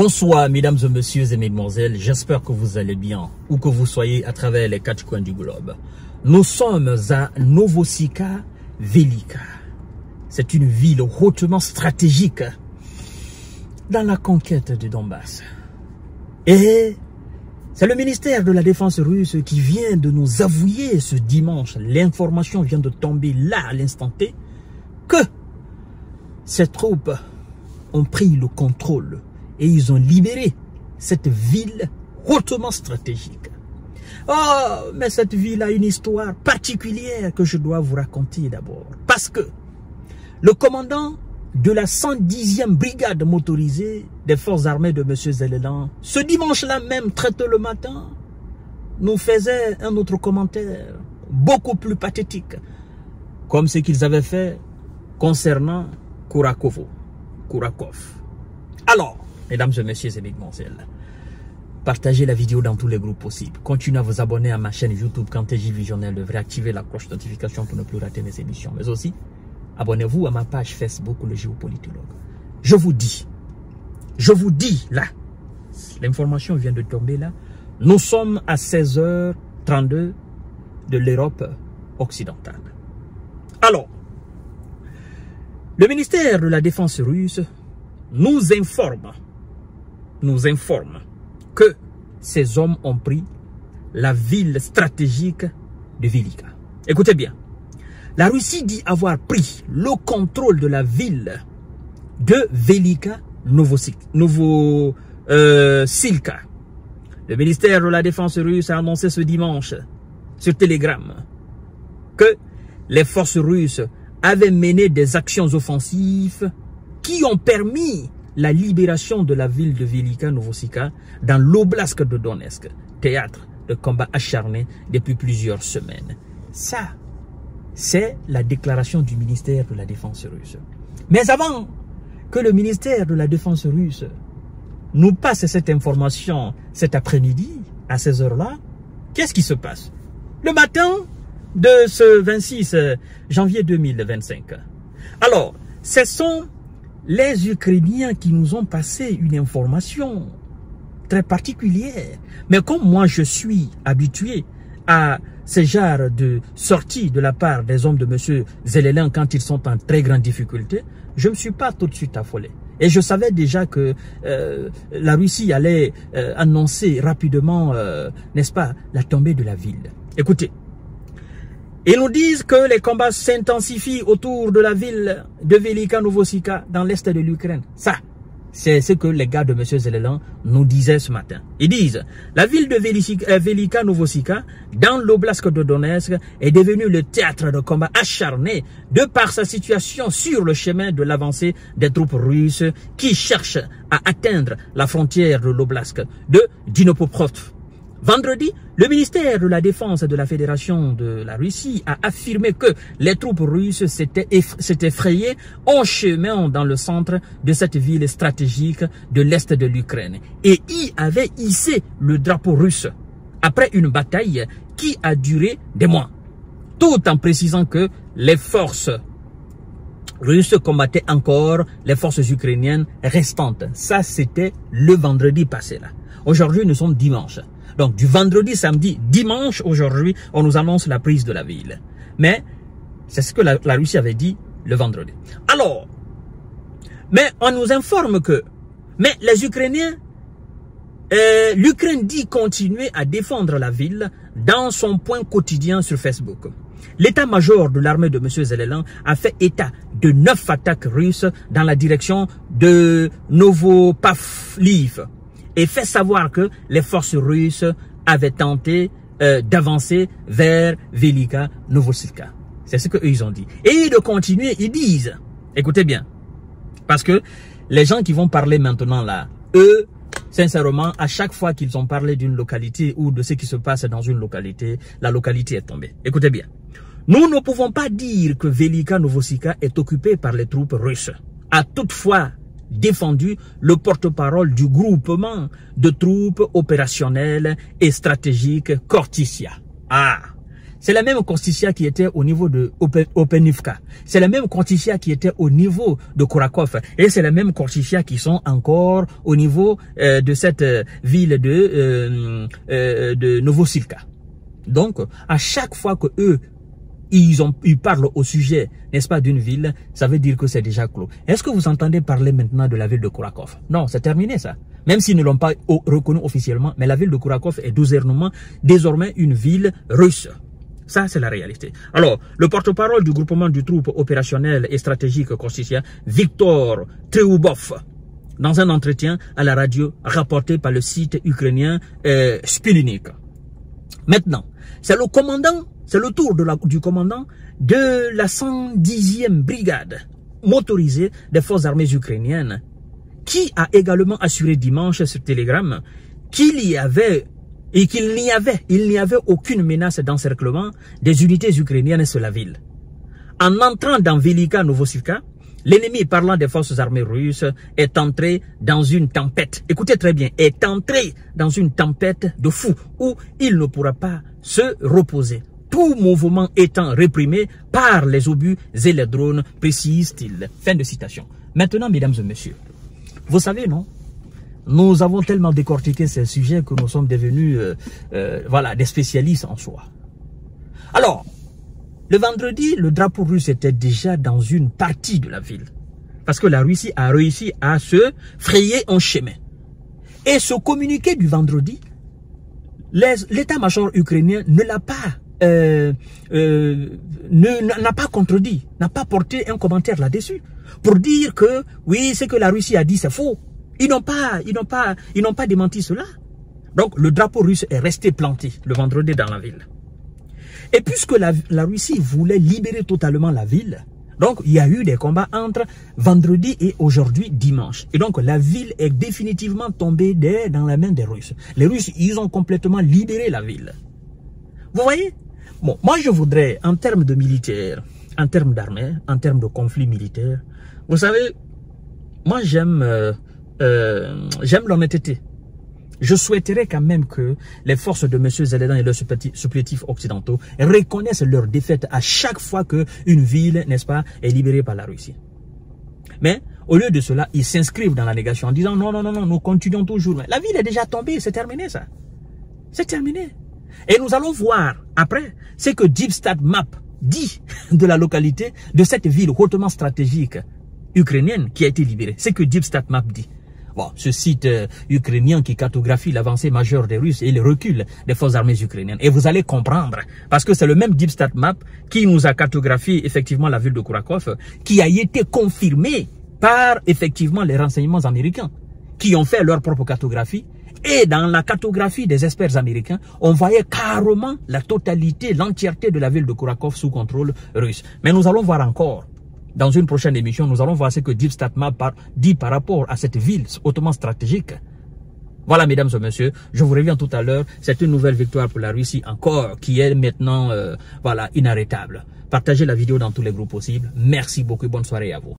Bonsoir mesdames et messieurs et mesdemoiselles, j'espère que vous allez bien, où que vous soyez à travers les quatre coins du globe. Nous sommes à Novosika Velika. C'est une ville hautement stratégique dans la conquête de Donbass. Et c'est le ministère de la Défense russe qui vient de nous avouer ce dimanche, l'information vient de tomber là à l'instant T, que ces troupes ont pris le contrôle et ils ont libéré cette ville hautement stratégique. Oh, mais cette ville a une histoire particulière que je dois vous raconter d'abord. Parce que le commandant de la 110e brigade motorisée des forces armées de M. Zelelan, ce dimanche-là même, très tôt le matin, nous faisait un autre commentaire, beaucoup plus pathétique, comme ce qu'ils avaient fait concernant Kourakov. Alors, mesdames et messieurs et mesdemoiselles, partagez la vidéo dans tous les groupes possibles. Continuez à vous abonner à ma chaîne YouTube Kanteji Visionnel. Devrait activer la cloche de notification pour ne plus rater mes émissions. Mais aussi, abonnez-vous à ma page Facebook, le géopolitologue. Je vous dis là, l'information vient de tomber là. Nous sommes à 16h32 de l'Europe occidentale. Alors, le ministère de la Défense russe nous informe que ces hommes ont pris la ville stratégique de Velika. Écoutez bien, la Russie dit avoir pris le contrôle de la ville de Velika Novosilka. Le ministère de la Défense russe a annoncé ce dimanche sur Telegram que les forces russes avaient mené des actions offensives qui ont permis la libération de la ville de Velika Novosilka dans l'oblast de Donetsk, théâtre de combats acharnés depuis plusieurs semaines. Ça, c'est la déclaration du ministère de la Défense russe. Mais avant que le ministère de la Défense russe nous passe cette information cet après-midi, à ces heures-là, qu'est-ce qui se passe? Le matin de ce 26 janvier 2025. Alors, ce sont les Ukrainiens qui nous ont passé une information très particulière. Mais comme moi je suis habitué à ce genre de sortie de la part des hommes de M. Zelelan quand ils sont en très grande difficulté, je ne me suis pas tout de suite affolé. Et je savais déjà que la Russie allait annoncer rapidement, n'est-ce pas, la tombée de la ville. Écoutez, ils nous disent que les combats s'intensifient autour de la ville de Velika Novosilka dans l'est de l'Ukraine. Ça, c'est ce que les gars de M. Zelelan nous disaient ce matin. Ils disent, la ville de Velika Novosilka, dans l'oblast de Donetsk, est devenue le théâtre de combats acharnés de par sa situation sur le chemin de l'avancée des troupes russes qui cherchent à atteindre la frontière de l'oblast de Dnipropetrovsk. Vendredi, le ministère de la Défense de la Fédération de la Russie a affirmé que les troupes russes s'étaient frayées en chemin dans le centre de cette ville stratégique de l'Est de l'Ukraine et y avaient hissé le drapeau russe après une bataille qui a duré des mois, tout en précisant que les forces russes combattaient encore les forces ukrainiennes restantes. Ça, c'était le vendredi passé là. Aujourd'hui, nous sommes dimanche. Donc, du vendredi, samedi, dimanche, aujourd'hui, on nous annonce la prise de la ville. Mais, c'est ce que la Russie avait dit le vendredi. Alors, mais on nous informe que, mais les Ukrainiens, l'Ukraine dit continuer à défendre la ville dans son point quotidien sur Facebook. L'état-major de l'armée de M. Zelelan a fait état de 9 attaques russes dans la direction de Novopavliv et fait savoir que les forces russes avaient tenté d'avancer vers Velika Novosilka. C'est ce qu'eux ils ont dit. Et de continuer, ils disent, écoutez bien, parce que les gens qui vont parler maintenant là, eux, sincèrement, à chaque fois qu'ils ont parlé d'une localité ou de ce qui se passe dans une localité, la localité est tombée. Écoutez bien, nous ne pouvons pas dire que Velika Novosilka est occupée par les troupes russes. A toutefois défendu le porte-parole du groupement de troupes opérationnelles et stratégiques Kortissia. Ah, C'est la même Kostissia qui était au niveau de Openivka. C'est la même Kostissia qui était au niveau de Kourakov. Et c'est la même Kostissia qui sont encore au niveau de cette ville de Novosilka. Donc, à chaque fois que eux, ils parlent au sujet, n'est-ce pas, d'une ville, ça veut dire que c'est déjà clos. Est-ce que vous entendez parler maintenant de la ville de Kourakov? Non, c'est terminé ça. Même s'ils ne l'ont pas reconnu officiellement, mais la ville de Kourakov est désormais une ville russe. Ça, c'est la réalité. Alors, le porte-parole du groupement du troupe opérationnel et stratégique Kostissia, Viktor Treoubov, dans un entretien à la radio rapporté par le site ukrainien Sputnik. Maintenant, c'est le tour du commandant de la 110e brigade motorisée des forces armées ukrainiennes, qui a également assuré dimanche sur Telegram qu'il n'y avait aucune menace d'encerclement des unités ukrainiennes sur la ville. En entrant dans Velika Novosilka, l'ennemi parlant des forces armées russes est entré dans une tempête. Écoutez très bien, est entré dans une tempête de fou où il ne pourra pas se reposer. Tout mouvement étant réprimé par les obus et les drones, précise-t-il. Fin de citation. Maintenant, mesdames et messieurs, vous savez, non? Nous avons tellement décortiqué ces sujets que nous sommes devenus voilà, des spécialistes en soi. Alors, le vendredi, le drapeau russe était déjà dans une partie de la ville. Parce que la Russie a réussi à se frayer un chemin. Et ce communiqué du vendredi, l'état-major ukrainien ne l'a pas n'a pas contredit, n'a pas porté un commentaire là-dessus pour dire que oui, ce que la Russie a dit c'est faux. Ils n'ont pas démenti cela. Donc le drapeau russe est resté planté le vendredi dans la ville. Et puisque la Russie voulait libérer totalement la ville, donc il y a eu des combats entre vendredi et aujourd'hui dimanche. Et donc la ville est définitivement tombée dans la main des Russes. Les Russes, ils ont complètement libéré la ville. Vous voyez? Bon, moi je voudrais, en termes de militaire, en termes d'armée, en termes de conflit militaire, vous savez, moi j'aime l'honnêteté. Je souhaiterais quand même que les forces de M. Zelenski et leurs supplétifs occidentaux reconnaissent leur défaite à chaque fois qu'une ville, n'est-ce pas, est libérée par la Russie. Mais au lieu de cela, ils s'inscrivent dans la négation en disant non, nous continuons toujours. La ville est déjà tombée, c'est terminé ça. C'est terminé. Et nous allons voir après ce que DeepStatMap dit de la localité de cette ville hautement stratégique ukrainienne qui a été libérée. C'est que DeepStatMap dit. Bon, ce site ukrainien qui cartographie l'avancée majeure des Russes et le recul des forces armées ukrainiennes. Et vous allez comprendre, parce que c'est le même DeepStatMap qui nous a cartographié effectivement la ville de Kourakov, qui a été confirmé par effectivement les renseignements américains, qui ont fait leur propre cartographie. Et dans la cartographie des experts américains, on voyait carrément la totalité, l'entièreté de la ville de Kourakov sous contrôle russe. Mais nous allons voir encore, dans une prochaine émission, nous allons voir ce que DeepStatMap dit par rapport à cette ville hautement stratégique. Voilà, mesdames et messieurs, je vous reviens tout à l'heure. C'est une nouvelle victoire pour la Russie encore, qui est maintenant voilà, inarrêtable. Partagez la vidéo dans tous les groupes possibles. Merci beaucoup, bonne soirée à vous.